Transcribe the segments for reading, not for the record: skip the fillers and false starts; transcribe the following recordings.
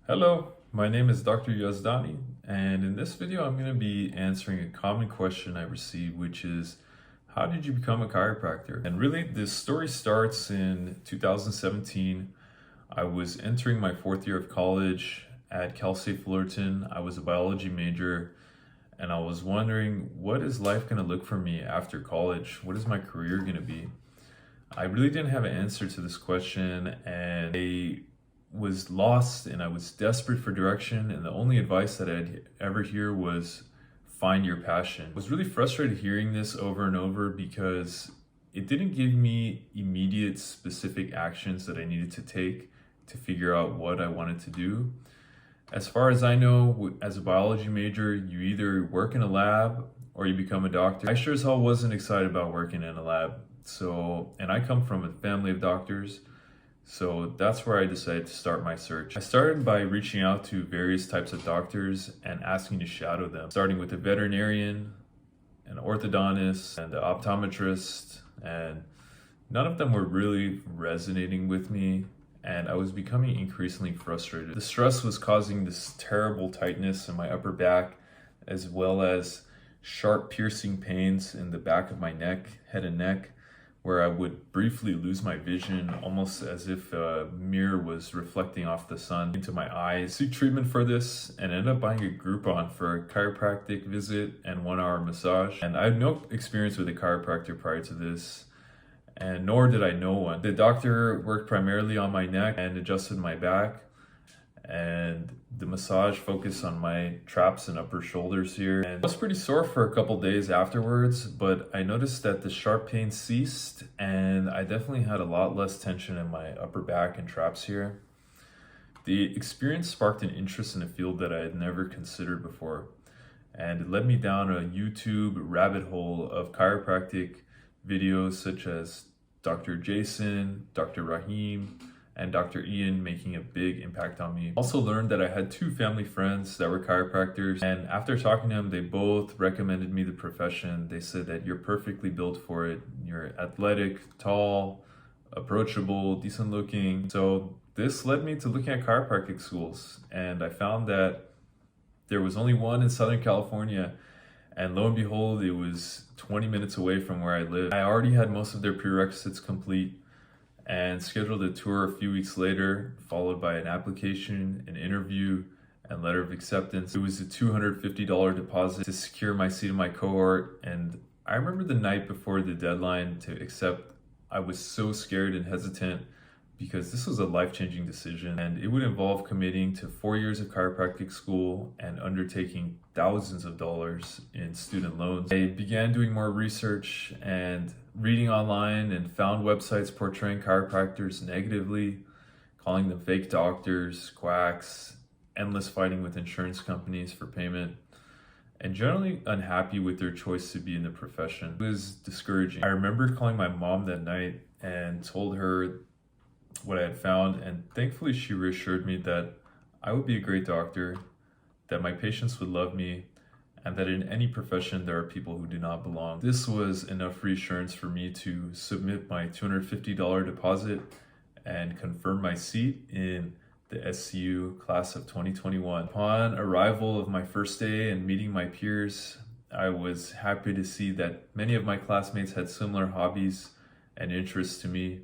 Hello, my name is Dr. Yazdani, and in this video I'm going to be answering a common question I received, which is, how did you become a chiropractor? And really, this story starts in 2017. I was entering my fourth year of college at Cal State Fullerton. I was a biology major, and I was wondering, what is life going to look for me after college? What is my career going to be? I really didn't have an answer to this question, and I was lost and I was desperate for direction, and the only advice that I'd ever hear was find your passion. I was really frustrated hearing this over and over because it didn't give me immediate specific actions that I needed to take to figure out what I wanted to do. As far as I know, as a biology major, you either work in a lab or you become a doctor. I sure as hell wasn't excited about working in a lab. And I come from a family of doctors. So that's where I decided to start my search. I started by reaching out to various types of doctors and asking to shadow them, starting with a veterinarian, an orthodontist, and an optometrist, and none of them were really resonating with me, and I was becoming increasingly frustrated. The stress was causing this terrible tightness in my upper back, as well as sharp piercing pains in the back of my neck, head and neck, where I would briefly lose my vision, almost as if a mirror was reflecting off the sun into my eyes. I took treatment for this and ended up buying a Groupon for a chiropractic visit and 1-hour massage. And I had no experience with a chiropractor prior to this, and nor did I know one. The doctor worked primarily on my neck and adjusted my back, and the massage focused on my traps and upper shoulders here. And I was pretty sore for a couple days afterwards, but I noticed that the sharp pain ceased, and I definitely had a lot less tension in my upper back and traps here. The experience sparked an interest in a field that I had never considered before, and it led me down a YouTube rabbit hole of chiropractic videos such as Dr. Jason, Dr. Rahim, and Dr. Ian making a big impact on me. Also learned that I had 2 family friends that were chiropractors, and after talking to them, they both recommended me the profession. They said that you're perfectly built for it. You're athletic, tall, approachable, decent looking. So this led me to looking at chiropractic schools, and I found that there was only one in Southern California, and lo and behold, it was 20 minutes away from where I live. I already had most of their prerequisites complete and scheduled a tour a few weeks later, followed by an application, an interview, and letter of acceptance. It was a $250 deposit to secure my seat in my cohort, and I remember the night before the deadline to accept, I was so scared and hesitant because this was a life-changing decision, and it would involve committing to 4 years of chiropractic school and undertaking thousands of dollars in student loans. I began doing more research and reading online and found websites portraying chiropractors negatively, calling them fake doctors, quacks, endless fighting with insurance companies for payment, and generally unhappy with their choice to be in the profession. It was discouraging. I remember calling my mom that night and told her what I had found, and thankfully she reassured me that I would be a great doctor, that my patients would love me, and that in any profession there are people who do not belong. This was enough reassurance for me to submit my $250 deposit and confirm my seat in the SCU class of 2021. Upon arrival of my first day and meeting my peers, I was happy to see that many of my classmates had similar hobbies and interests to me,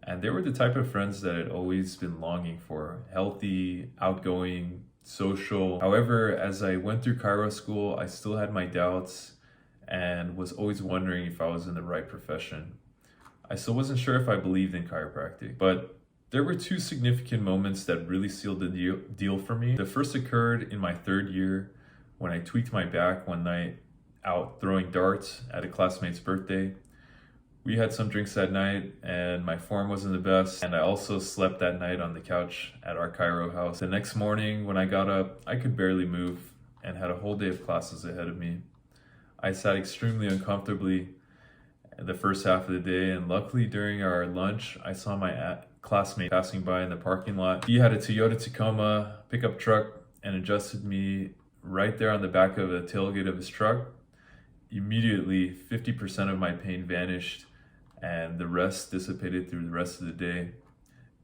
and they were the type of friends that I'd always been longing for: healthy, outgoing, social. However, as I went through chiro school, I still had my doubts and was always wondering if I was in the right profession. I still wasn't sure if I believed in chiropractic, but there were 2 significant moments that really sealed the deal for me. The first occurred in my 3rd year when I tweaked my back one night out throwing darts at a classmate's birthday. We had some drinks that night, and my form wasn't the best, and I also slept that night on the couch at our chiro house. The next morning when I got up, I could barely move and had a whole day of classes ahead of me. I sat extremely uncomfortably the first half of the day, and luckily during our lunch, I saw my classmate passing by in the parking lot. He had a Toyota Tacoma pickup truck and adjusted me right there on the back of the tailgate of his truck. Immediately, 50% of my pain vanished, and the rest dissipated through the rest of the day.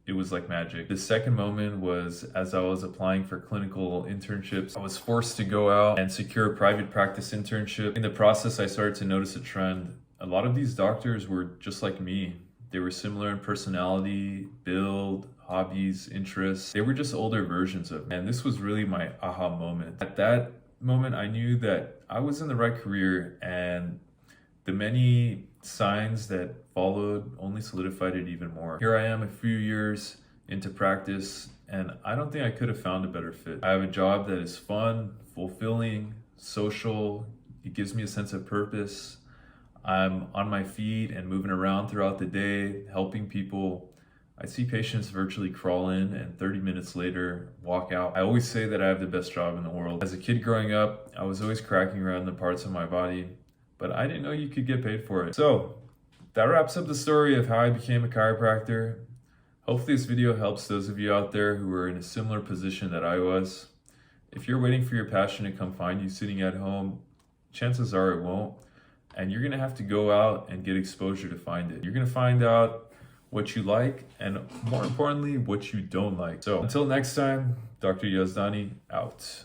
it was like magic. The second moment was as I was applying for clinical internships. I was forced to go out and secure a private practice internship. In the process, I started to notice a trend. A lot of these doctors were just like me. They were similar in personality, build, hobbies, interests. They were just older versions of me. And this was really my aha moment. At that moment, I knew that I was in the right career, and the many signs that followed only solidified it even more. Here I am a few years into practice, and I don't think I could have found a better fit. I have a job that is fun, fulfilling, social. It gives me a sense of purpose. I'm on my feet and moving around throughout the day, helping people. I see patients virtually crawl in and 30 minutes later walk out. I always say that I have the best job in the world. As a kid growing up, I was always cracking around the parts of my body, but I didn't know you could get paid for it. So that wraps up the story of how I became a chiropractor. Hopefully this video helps those of you out there who are in a similar position that I was. If you're waiting for your passion to come find you sitting at home, chances are it won't. And you're gonna have to go out and get exposure to find it. You're gonna find out what you like, and more importantly, what you don't like. So until next time, Dr. Yazdani out.